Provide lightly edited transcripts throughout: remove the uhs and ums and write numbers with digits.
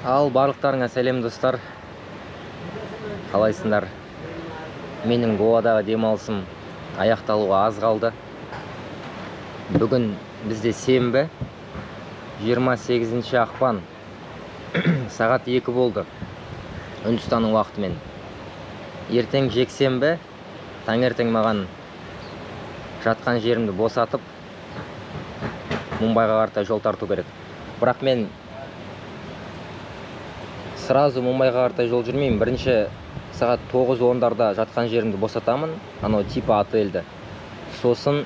Ал барлықтарыңа сәлем достар. Қалайсыңдар? Менің Гоадағы демалысым аяқталуға аз қалды. Бүгін бізде сенбі 28 ақпан сағат 2 болды Үндістанның уақытымен. Ертең жексенбі таңертең маған жатқан жерімді босатып Мумбайға қарай жол тарту керек. Бірақ мен сразу Мумбайға қарай жол жүрмеймін. Бірінші сағат 9-10-дарда жатқан жерімді босатамын, анау типа отельді. Сосын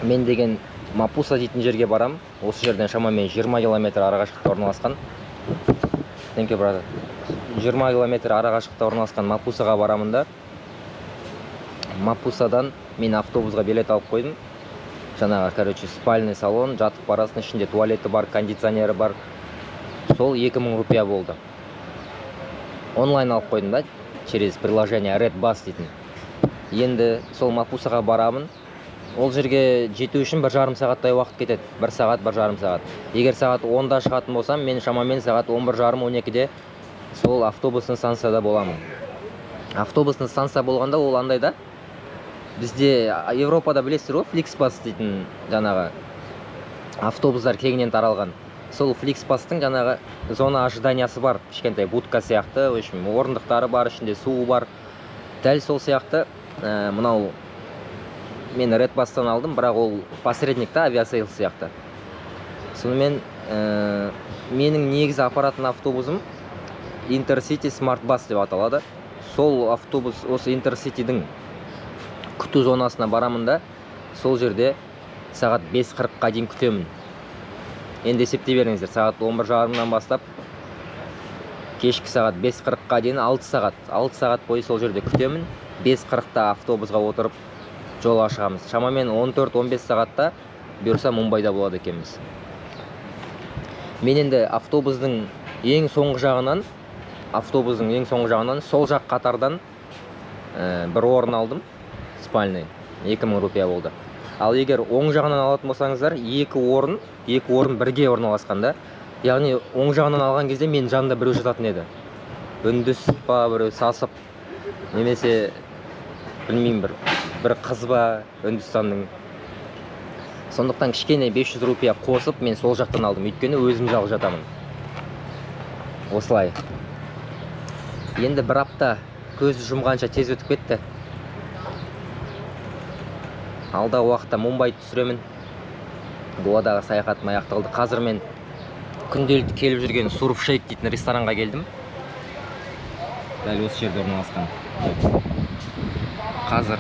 мен деген Мапуса дейтін жерге барам. Осы жерден шамамен 20 километр арақашықтықта орналасқан. 20 километр арақашықтықта орналасқан Мапусаға барамын да. Мапусадан мен автобусға билет алып қойдым. Жаңағы, спальный салон, жатып барасың, ішінде туалеті бар, кондиционері бар. Сол 2000 рупия болды. Онлайн алып қойдым да, через приложение Red Bus дейтін. Енді сол Мапусаға барамын. Ол жерге жету үшін 1,5 сағаттай уақыт кетеді. 1 сағат, 1,5 сағат. Егер сағат 10-да шығатын болсам, мен шамамен сағат 11:30-12-де сол автобустың станцияда боламын. Автобустың станция болғанда ол андай да. Бізде Европада білесіздер ғой, Flixbus дейтін жаңағы автобустар кеңінен таралған. Сол Flixbustың жаңағы зона ожиданиясы бар, кішкентай будка сияқты, орындықтары бар, ішінде суы бар. Дәл сол сияқты мынау мен Red Bus'тан алдым, бірақ ол посредник та, авиасейл сияқты. Сонымен менің негізі апаратын автобусым Intercity Smart Bus деп аталады. Сол автобус осы Intercity'дің күту зонасына барамын да, сол жерде сағат 5:40-қа дейін күтемін. Енді есептей беріңіздер, сағат 11:30-дан бастап кешкі сағат 5:40-қа дейін 6 сағат бойы сол жерде күтемін. 5:40-та автобусға отырып жолға шығамыз. Шамамен 14-15 сағатта бұйырса Мумбайда болады екенбіз. Мен енді автобустың ең соңғы жағынан сол жақ қатардан бір орын алдым. Спальный 2000 рупия болды. Ал егер оң жағынан алатын болсаңыздар, екі орын бірге орналасқан да. Яғни оң жағынан алған кезде мен жанымда біреу жататын еді. Үндіс па, біреу сасып, немесе білмеймін, бір қыз ба Үндістанның. Сондықтан кішкене 500 рупия қосып мен сол жақтан алдым. Өйткені өзім жалғыз жатамын. Осылай. Енді бір апта көз жұмғанша тез өтіп кетті. Алдағы уақытта Мумбайды түсіремін. Гоадағы саяхатым аяқталды. Қазір мен күнделікті келіп жүрген Surf Shake дейтін ресторанға келдім. Дәл осы жерде орналасқан. Қазір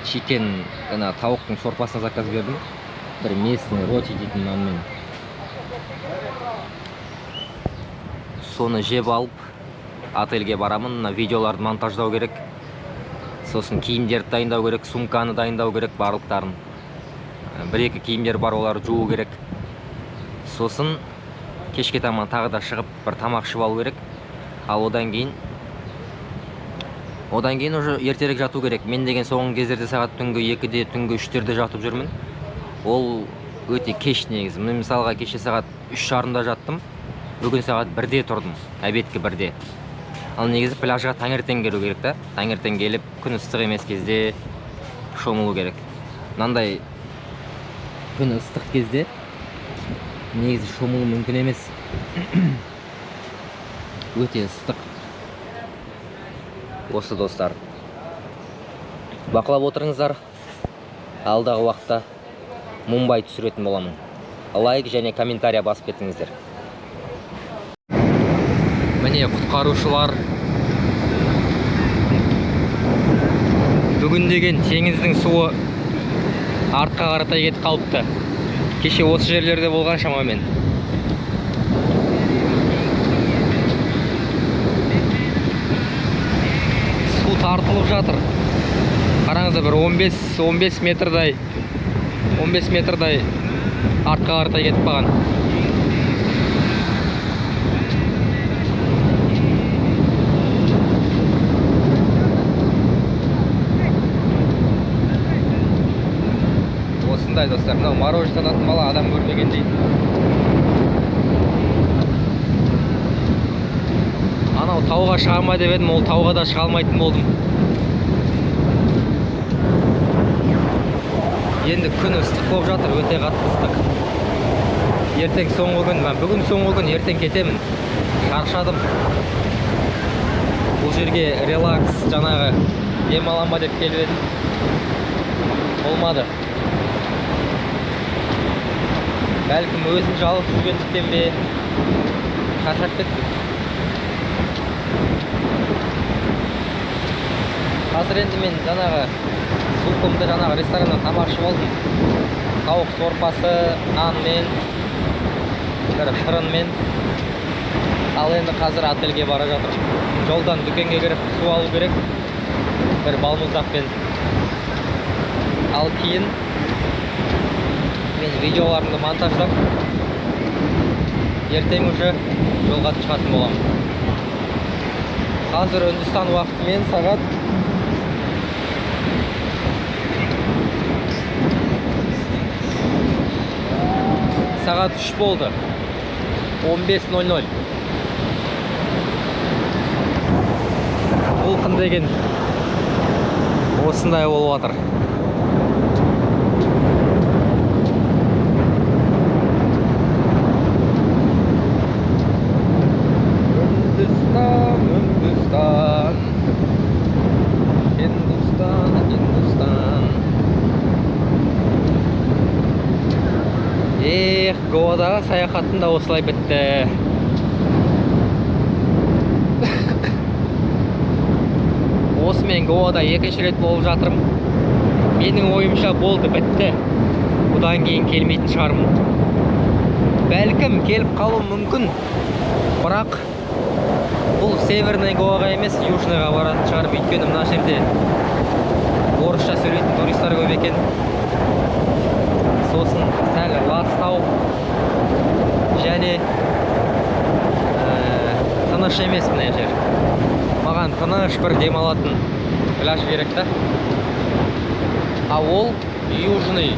чикен, тауықтың сорпасын заказ бердім. Бір местный роти дейтін нанмен. Соны жеп алып, отельге барамын. Видеоларды монтаждау керек. Сосын киімдерді дайындау керек, сумканы дайындау керек, барлықтарын. 1-2 киімдер бар, оларды жуу керек. Сосын кешке таман тағы да шығып бір тамақ ішіп алу керек. Ал одан кейін уже ертерек жату керек. Мен деген соңғы кездерде сағат түнгі 2-де, түнгі 3-терде жатып жүрмін. Ол өте кеш негізі. Мен мысалға кеше сағат 3:30-да жаттым. Бүгін сағат 1-де тұрдым, обедке 1-де. Ал негізі пляжға таңертең келу керек та. Таңертең келіп, күн ыстық емес кезде шомылу керек. Мынандай күн ыстық кезде негізі шомылу мүмкін емес. Өте ыстық. Осы достар. Бақылап отырыңыздар. Алдағы уақытта Мумбай түсіретін боламын. Лайк және комментария басып кетіңіздер. Міне құтқарушылар. Бүгін деген теңіздің суы артқа қаратай кетіп қалыпты. Кеше осы жерлерде болған шамамен. Су тартылып жатыр. Қараңыздар, бір 15 метрдай артқа қаратай кетіп қалған. осындай достар. Мынау мороженое сататын бала адам көрмегендей. Тауға шыға ма деп едім, ол тауға да шыға алмайтын болдым. Енді күн ыстық болып жатыр, өте қатты ыстық. Ертең соңғы күн, бүгін соңғы күн, ертең кетемін. Шаршадым. Бұл жерге релакс, жаңағы демалам ба деп келіп едім. Болмады. Бәлкім өзім жалғыз жүргендіктен бе, шаршап кеттім. Қазір енді мен жаңағы суқымды жаңағы рестораннан тамақ ішіп алдым. Тауық сорпасы, нанмен, бір шырынмен. Ал енді қазір отельге бара жатыр. Жолдан дүкенге кіріп су алу керек. Бір балмұздақпен. Ал кейін мен видеоларымды монтаждап, ертең уже жолға шығатын боламын. Қазір Үндістан уақытымен сағат 3 болды. 15:00. Толқын деген осындай болып жатыр. Үндістан. Гоадағы саяхаттың да осылай бітті. Осымен Гоада екінші рет болып жатырмын. Менің ойымша болды, бітті. Бұдан кейін келмейтін шығармын. Бәлкім келіп қалу мүмкін. Бірақ бұл Северный Гоаға емес, Южныйға баратын шығармын. Өйткені мына жерде орысша сөйлейтін туристер көп екен. Сосын сәл ластау және тыныш емес мына жер. Маған тыныш бір демалатын пляж керек та. А ол Южный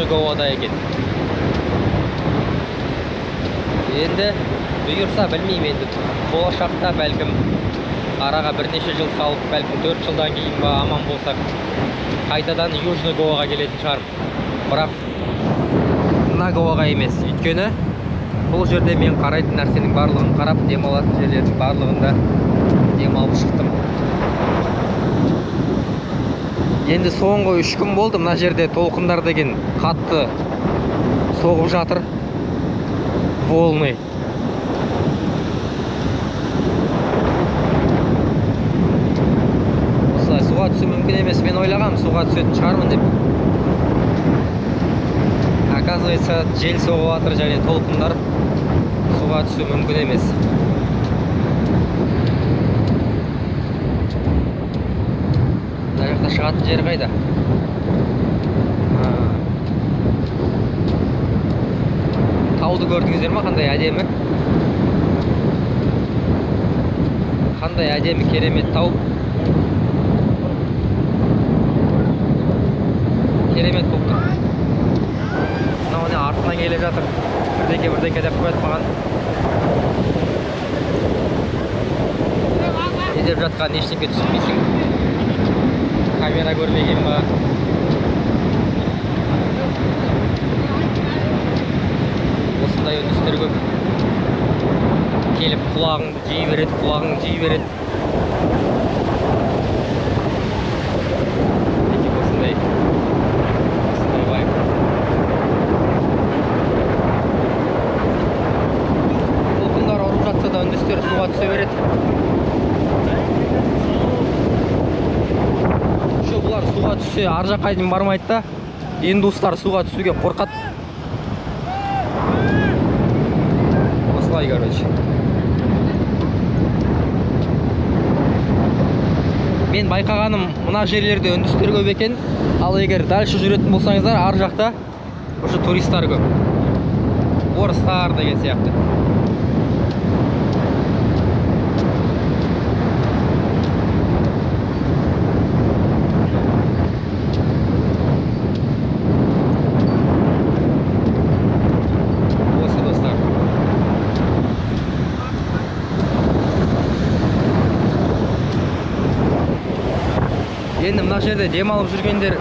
Гоада екен. Енді бұйырса білмеймін, енді болашақта бәлкім араға бірнеше жыл салып, бәлкім 4 жылдан кейін ба аман болсақ, қайтадан Южный Гоаға келетін шығармын. Бірақ мына Гоаға емес. Өйткені бұл жерде мен қарайтын нәрсенің барлығын қарап, демалатын жерлердің барлығында демалып шықтым. Енді соңғы 3 күн болды мына жерде толқындар деген қатты соғып жатыр. Волны. Осылай суға түсу мүмкін емес. Мен ойлағам суға түсетін шығармын деп. Оказывается, жел соғып жатыр және толқындар, суға түсу мүмкін емес. Мына жақта шығатын жер қайда? Тауды көрдіңіздер ме? Қандай әдемі? Қандай әдемі, керемет тау. Керемет болып тұр. Артынан келе жатыр. Бірдеңке деп қойып маған. Не деп жатқан ештеңке түсінбейсің. Камера көрмеген ба? Осындай үндістер көп. Келіп құлағыңды жей береді. Осындай байып. Үндістер суға түсе береді. Бұлар суға түссе ар жаққа дейін бармайды да. Индустар суға түсуге қорқады. Осылай, короче. Мен байқағаным, мына жерлерде үндістер көп екен. Ал егер дальше жүретін болсаңыздар, ар жақта уже туристар көп. Орыстар деген сияқты. Енді мына жерде демалып жүргендер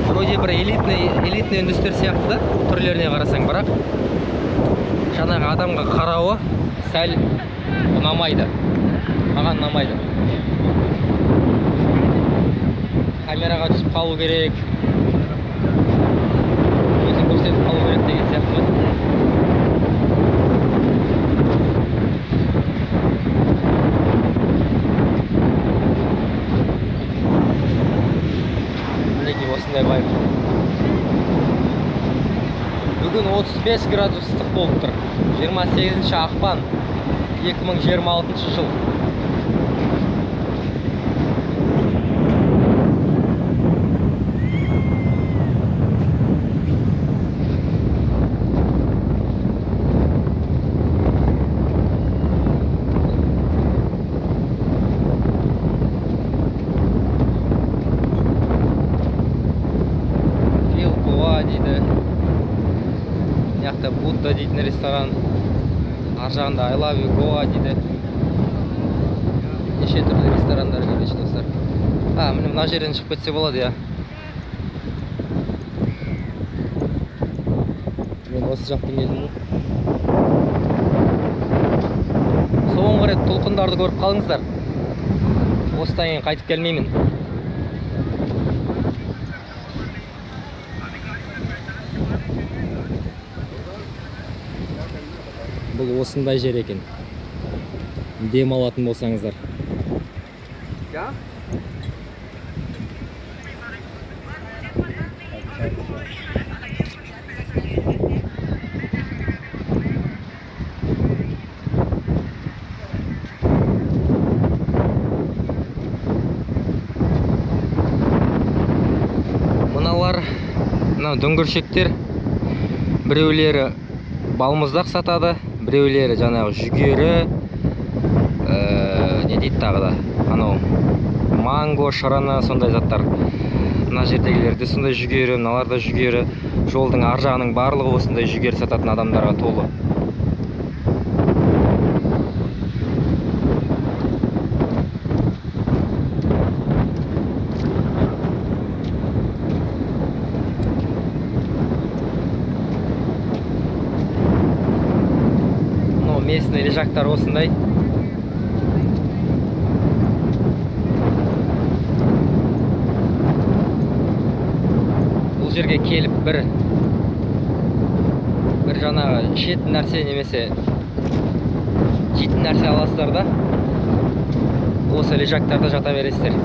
вроде бір элитный үндістер сияқты да, түрлеріне қарасаң, бірақ жаңағы адамға қарауы сәл ұнамайды. Маған ұнамайды. Камераға түсіп қалу керек. Өзін көрсетіп қалу керек деген сияқты. Осындай байып. Бүгін 35 градус ыстық болып тұр. 28 ақпан 2026 жыл. Будда дейтін ресторан, ар жағында I love you Goa дейді. Неше түрлі ресторандар көрейінші достар. Міне мына жерден шығып кетсе болады, я. Мен осы жақтан келдім. Соңғы рет толқындарды көріп қалыңыздар. Осыдан кейін қайтып келмеймін. Бұл осындай жер екен. Дем алатын болсаңыздар. Мыналар, дөңгіршектер, біреулері балмұздақ сатады, біреулері жаңағы жүгері, не дейді тағы да, анау манго, шырыны, сондай заттар. Мына жердегілерде сондай жүгері, мыналарда жүгері. Жолдың ар жағының барлығы осындай жүгері сататын адамдарға толы. Местный лежактар осындай. Бұл жерге келіп бір жаңағы ішетін нәрсе немесе жейтін нәрсе аласыздар да, осы лежактарда жата бересіздер.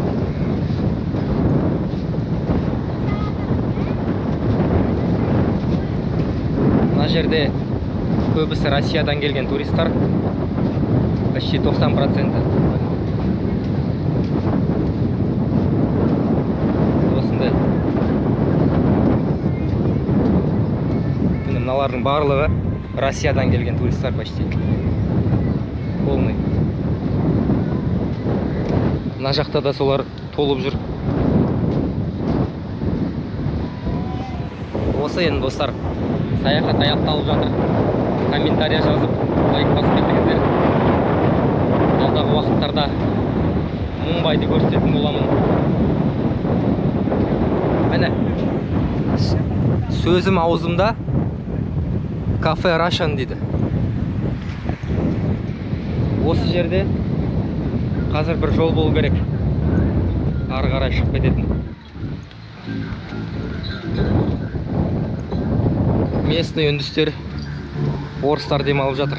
Мына жерде көбісі Россиядан келген туристар, почти 90%. Осындай. Мыналардың барлығы Россиядан келген туристар почти. Полный. Мына жақта да солар толып жүр. Осы енді достар, саяхат аяқталып жатыр. Комментария жазып, лайк басып кетіңіздер. Алдағы уақыттарда Мумбайды көрсететін боламын. Міне, сөзім аузымда, кафе Russian дейді. Осы жерде қазір бір жол болу керек. Ары қарай шығып кететін. Местный үндістер, орыстар демалып жатыр.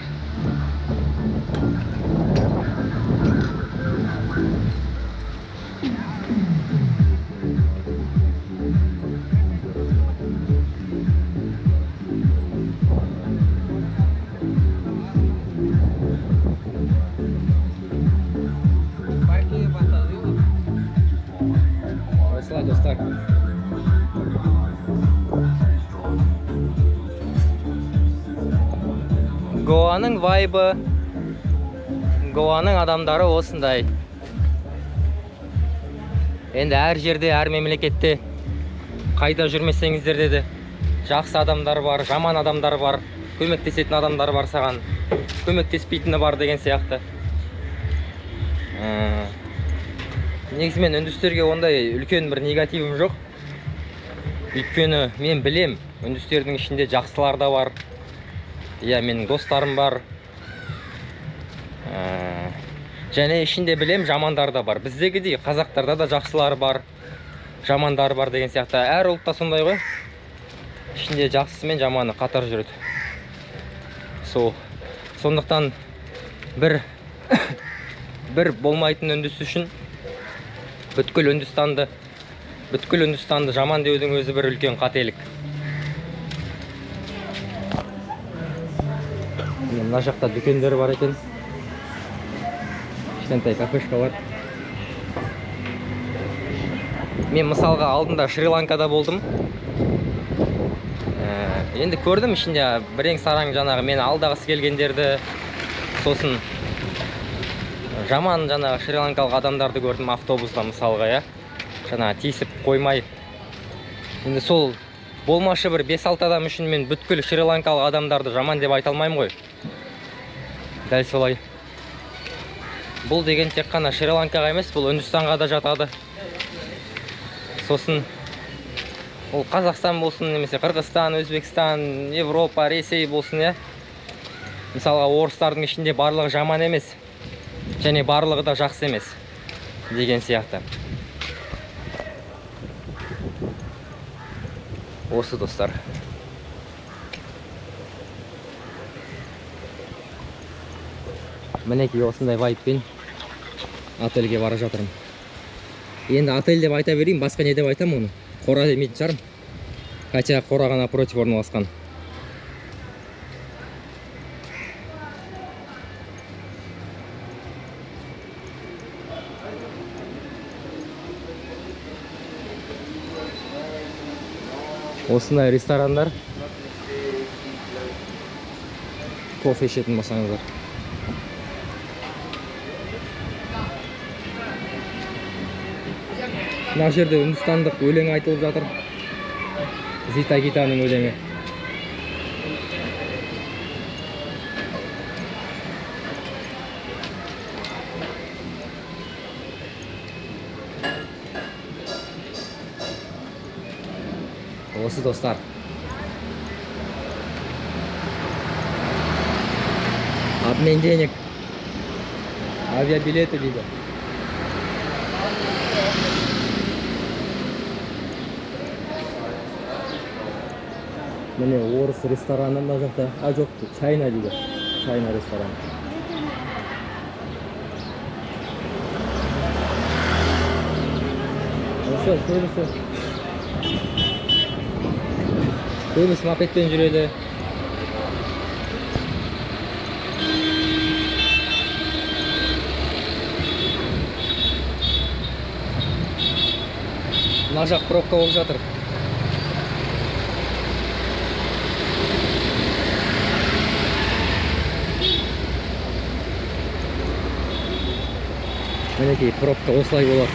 Осылай достар. Гоаның вайбы, Гоаның адамдары осындай. Енді әр жерде, әр мемлекетте қайда жүрмесеңіздер деді, жақсы адамдар бар, жаман адамдар бар, көмектесетін адамдар бар саған, көмектеспейтіні бар деген сияқты. негізі мен үндістерге ондай үлкен бір негативім жоқ. Өйткені мен білем, үндістердің ішінде жақсылар да бар. Иә, менің достарым бар. Және ішінде білем, жамандар да бар. Біздегідей қазақтарда да жақсылар бар, жамандар бар деген сияқты. Әр ұлтта сондай ғой. Ішінде жақсысы мен жаманы қатар жүреді. Сондықтан бір болмайтын үндіс үшін бүткіл Үндістанды жаман деудің өзі бір үлкен қателік. Мына жақта дүкендер бар екен. Кішкентай кафешка бар. Мен мысалға алдында Шри-Ланкада болдым. Енді көрдім ішінде бірең сараң жаңағы мені алдағысы келгендерді, сосын жаман жаңағы шри-ланкалық адамдарды көрдім автобуста мысалға, иә. Жаңағы тиісіп қоймай. Енді сол болмашы бір 5-6 адам үшін мен бүткіл шри-ланкалық адамдарды жаман деп айта алмаймын ғой. Дәл солай. Бұл деген тек қана Шри-Ланкаға емес, бұл Үндістанға да жатады. Сосын ол Қазақстан болсын, немесе Қырғызстан, Өзбекстан, Европа, Ресей болсын, иә. Мысалға орыстардың ішінде барлығы жаман емес, және барлығы да жақсы емес деген сияқты. Осы достар. Мінекей осындай вайппен отельге бара жатырмын. Енді отель деп айта берейін, басқа не деп айтам оны? Қора демейтін шығарым. Хотя қораға напротив орналасқан. Осындай ресторандар. Кофе ішетін болсаңыздар. Мына жерде үндістандық өлең айтылып жатыр. Зита Гитаның өлеңі. Осы достар. Обмен денег. Авиабилеты дейді. Міне орыс рестораны мына жақта. Жоқ, Чайна дейді. Чайна рестораны. Осы көбісі мопедпен жүреді. Мына жақ пробка болып жатыр. Мінекей пробка осылай болады.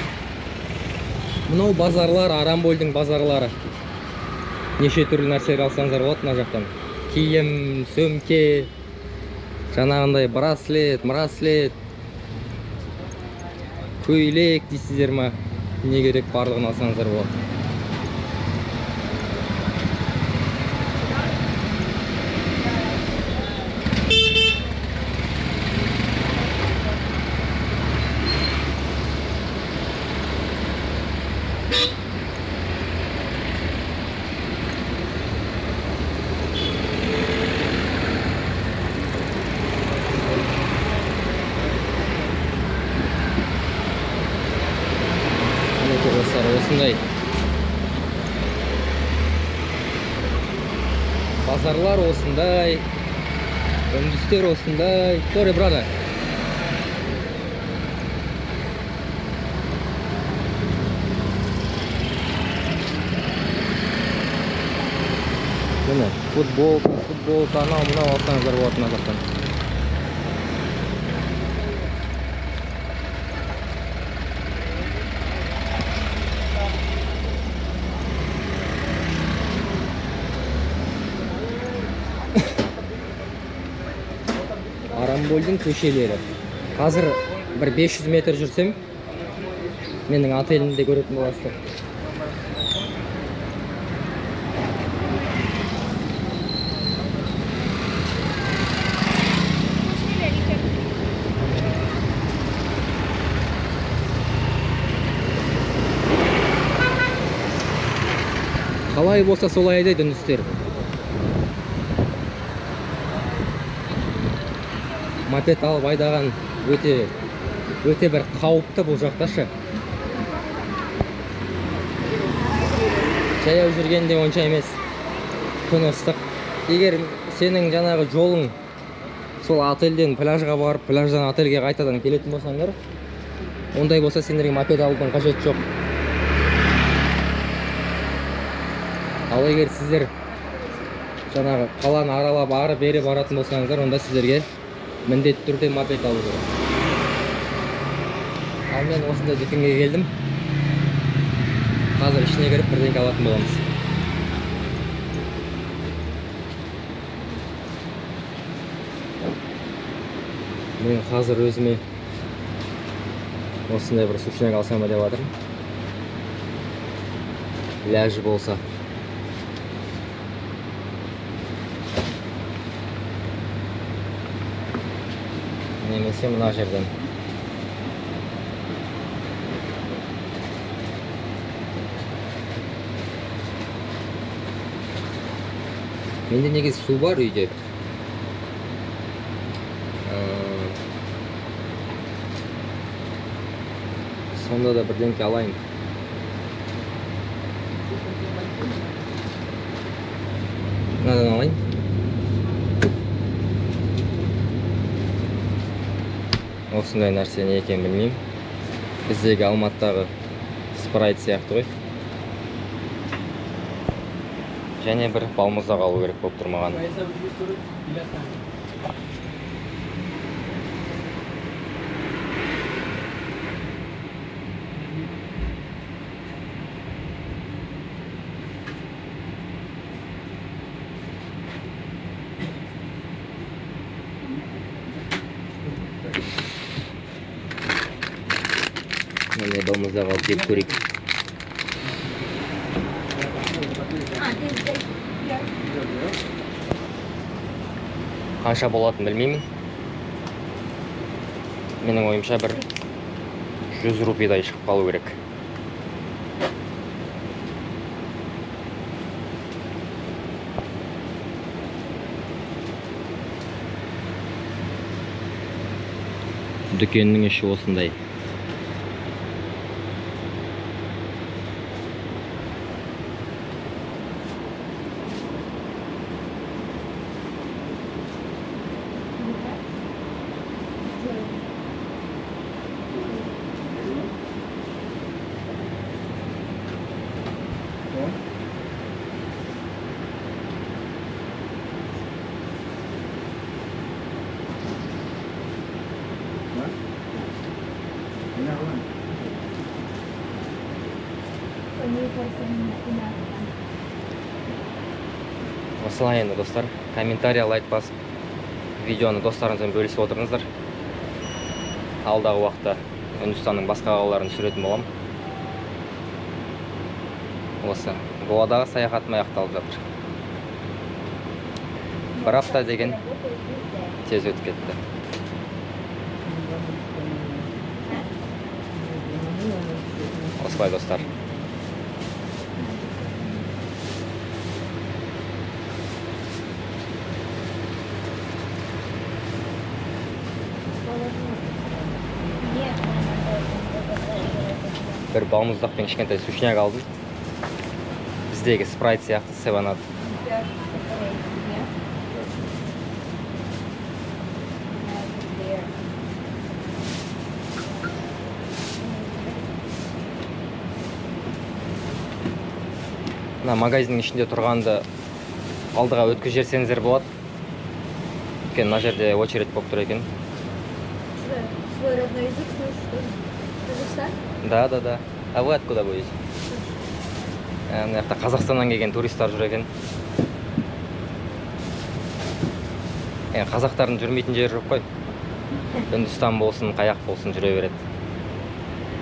Мынау базарлар, Арамбольдің базарлары. Неше түрлі нәрселер алсаңыздар болады мына жақтан. Киім, сөмке, жаңағындай браслет, көйлек дейсіздер ма? Не керек барлығын алсаңыздар болады. Осындай базарлар осындай, үндістер осындай. Sorry, brother. Міне футболка, анау мынау алсаңыздар болады мына жақтан. Арамбольдің көшелері. Қазір бір 500 метр жүрсем, Менің отелімде көретін боласыздар. Қалай болса солай айдайды үндістер. Мопед алып айдаған өте бір қауіпті бұл жақташы. Жаяу жүргенде онша емес. Күн ыстық. Егер сенің жаңағы жолың сол отельден пляжға барып, пляждан отельге қайтадан келетін болсаңдар, ондай болса сендерге мопед алудың қажеті жоқ. Ал егер сіздер жаңағы қаланы аралап ары бері баратын болсаңыздар, онда сіздерге міндетті түрде мопед алу керек. Ал мен осындай дүкенге келдім. Қазір ішіне кіріп бірдеңе алатын боламыз. Мен қазір өзіме осындай бір сушняк алсам ба деп жатырмын. Ләжі болса. Немесе мына жерден. Менде негізі су бар үйде. Сонда да бірдеңке алайын. Мынадан алайын. Осындай нәрсе не екенін білмеймін. Біздегі Алматыдағы спрайт сияқты ғой. Және бір балмұздақ алу керек болып тұр маған. Міне балмұздақ алып жеп көрейік. Қанша болатын білмеймін. Менің ойымша бір 100 рупийдай шығып қалу керек. Дүкеннің іші осындай. Осылай енді достар, комментария, лайк басып, видеоны достарыңызбен бөлісіп отырыңыздар. Алдағы уақытта Үндістанның басқа қалаларын түсіретін болам. Осы Гоадағы саяхатым аяқталып жатыр. Бір апта деген тез өтіп кетті. Осылай достар. Бір балмұздақ пен кішкентай сушняк алдым. Біздегі спрайт сияқты севанат. Мына магазиннің ішінде тұрғанды алдыға өткізіп жіберсеңіздер болады. Өйткені мына жерде очередь болып тұр екен. Свой родной язык слышишь, что ли? Казахстан? Да. А вы откуда будете? Мына жақта Қазақстаннан келген туристар жүр екен. Қазақтардың жүрмейтін жері жоқ қой. Үндістан болсын, қаяқ болсын жүре береді.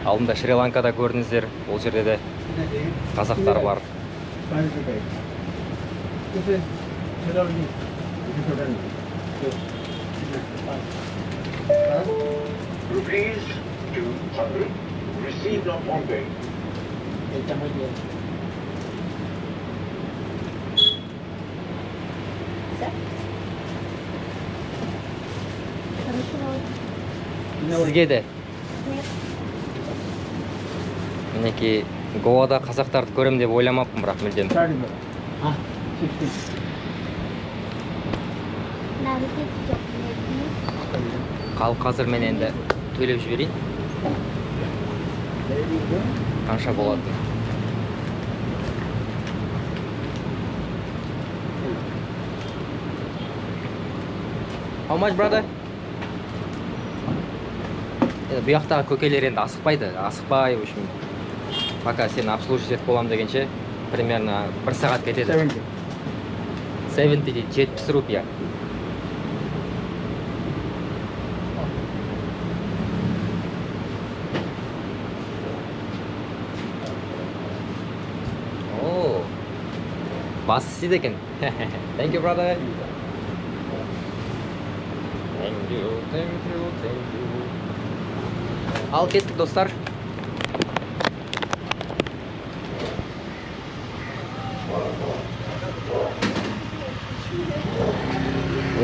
Алдында Шри-Ланкада көрдіңіздер, ол жерде де қазақтар бар. Rupees 200. Received on Bombay. Все? Хорошо. Сізге де Нет. мінекей Гоада қазақтарды көрем деп ойламаппын, бірақ мүлдем. Қалып қазір мен енді төлеп жіберейін. Қанша болады? How much, brother? Енді бұяқтағы көкелер енді асықпай, в общем, пока сені обслуживать етіп боламын дегенше, примерно 1 сағат кетеді. 70 дейді, 70 рупия. О, басы істейді екен. Thank you, brother. Thank you. Ал кеттік, достар.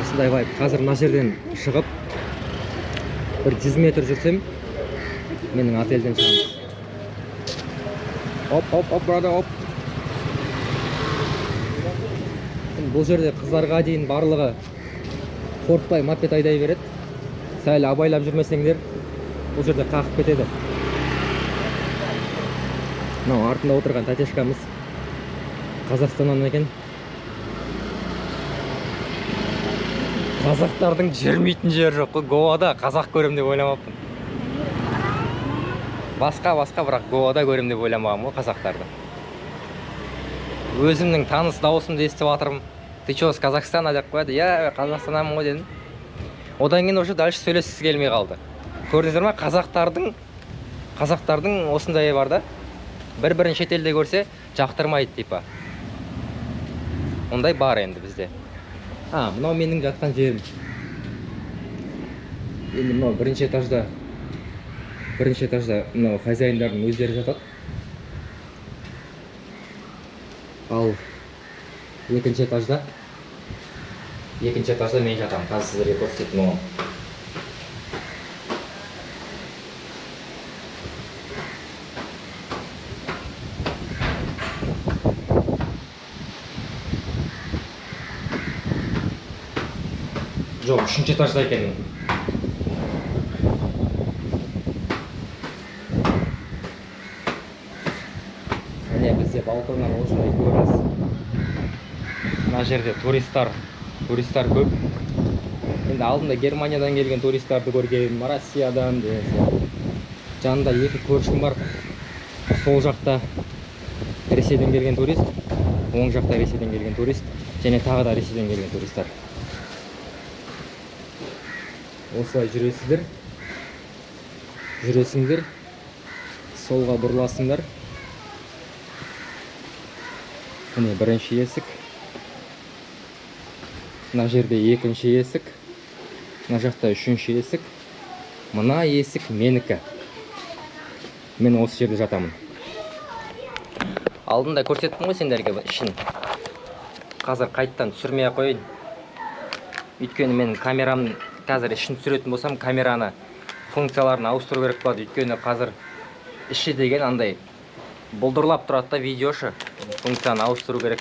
Осындай вайп. Қазір мына жерден шығып, бір 100 метр жүрсем, менің отельден шығамыз. Оп, брада, оп. Бұл жерде қыздарға дейін барлығы қорықпай мопед айдай береді. Сәл абайлап жүрмесеңдер, бұл жерде қақып кетеді. Мынау артында отырған тәтешкамыз Қазақстаннан екен. Қазақтардың жүрмейтін жері жоқ қой. Гоада қазақ көрем деп ойламаппын. Басқа, бірақ Гоада көрем деп ойламағам ғой қазақтарды. Өзімнің таныс дауысымды естіп жатырмын. Ты чё, с Казахстана деп қояды. Я Қазақстаннанмын ғой дедім. Одан кейін уже дальше сөйлескісі келмей қалды. Көрдіңіздер ма? Қазақтардың осындай бар да. Бір-бірін шетелде көрсе, жақтырмайды типа. Ондай бар енді бізде. Мынау менің жатқан жерім. Енді мынау бірінші этажда мынау хозяиндардың өздері жатады. Ал екінші этажда мен жатамын. Қазір сіздерге көрсететін оған. Жоқ, үшінші этажда екенмін. Міне бізде балконнан осындай көрініс. Мына жерде туристар көп. Енді алдында Германиядан келген туристарды көргенмін, Россиядан деген сияқты. Жанында екі көршім бар. Сол жақта Ресейден келген турист, оң жақта Ресейден келген турист, және тағы да Ресейден келген туристар. Осылай жүресіңдер, солға бұрыласыңдар. Міне бірінші есік. Мына жерде екінші есік. Мына жақта үшінші есік. Мына есік менікі. Мен осы жерде жатамын. Алдында көрсеттім ғой сендерге ішін. Қазір қайттан түсірмей қойын. Өйткені мен камерамның қазір ішін түсіретін болсам, камераны функцияларын ауыстыру керек болады. Өйткені қазір іші деген андай бұлдырлап тұрады да видеошы. Функцияны ауыстыру керек.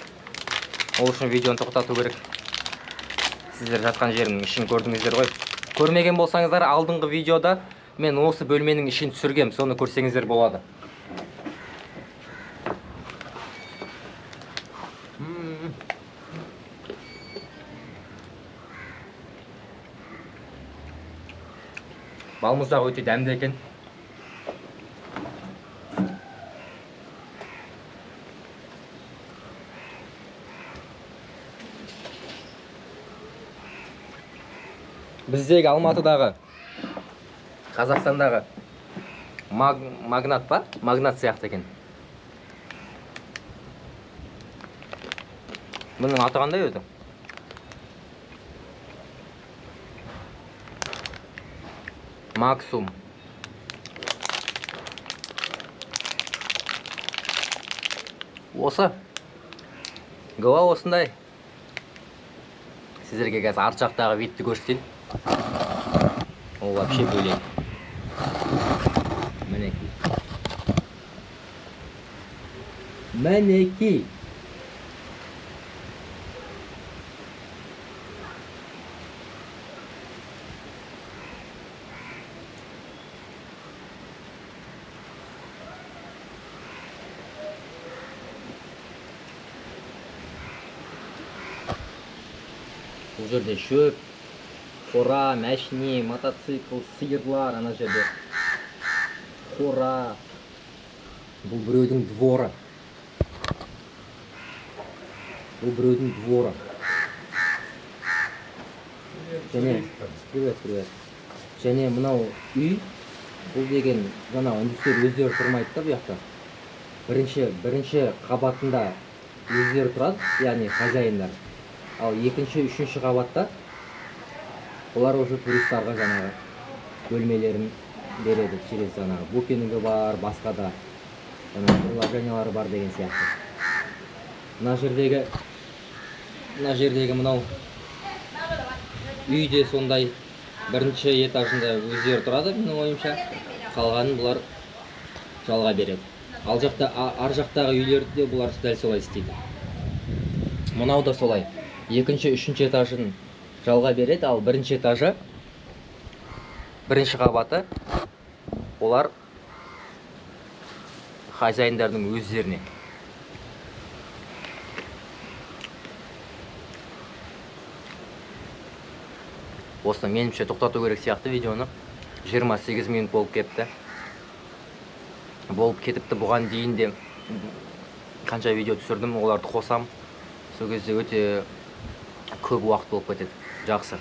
Ол үшін видеоны тоқтату керек. Сіздер жатқан жерімнің ішін көрдіңіздер ғой. Көрмеген болсаңыздар, алдыңғы видеода мен осы бөлменің ішін түсіргем. Соны көрсеңіздер болады. Балмұздақ өте дәмді екен. Біздегі Алматыдағы, Қазақстандағы Магнат па? Магнат сияқты екен. Бұның аты қандай өзі? Максум. Осы. Гауа осындай. Сіздерге қазір арт жақтағы видті көрсетейін. Ол вообще бөлек. Мінекей. Мінекей. Бұл жерде шөп, қора, мәшіне, мотоцикл, сиырлар, ана жерде қора. Бұл біреудің дворы. Бұл біреудің дворы. Және, привет. Және мынау үй, бұл деген жаңа үндістер өздері тұрмайды да бұл жақта. Бірінші қабатында өздері тұрады, яғни хозяиндар. Ал екінші, үшінші қабатта олар уже туристарға жаңағы бөлмелерін береді через жаңағы букингі бар, басқа да приложениялары бар деген сияқты. Мына жердегі мынау үй де сондай бірінші этажында өздері тұрады, менің ойымша. Қалғанын бұлар жалға береді. Ар жақтағы үйлерді де бұлар дәл солай істейді. Мынау да солай. Екінші, үшінші этажын жалға береді, ал бірінші этажы, бірінші қабаты олар хозяиндардың өздеріне. Осы меніңше тоқтату керек сияқты видеоны. 28 минут болып кетті. Болып кетіпті, бұған дейін де қанша видео түсірдім, оларды қосам. Сол кезде өте көп уақыт болып кетеді. Жақсы.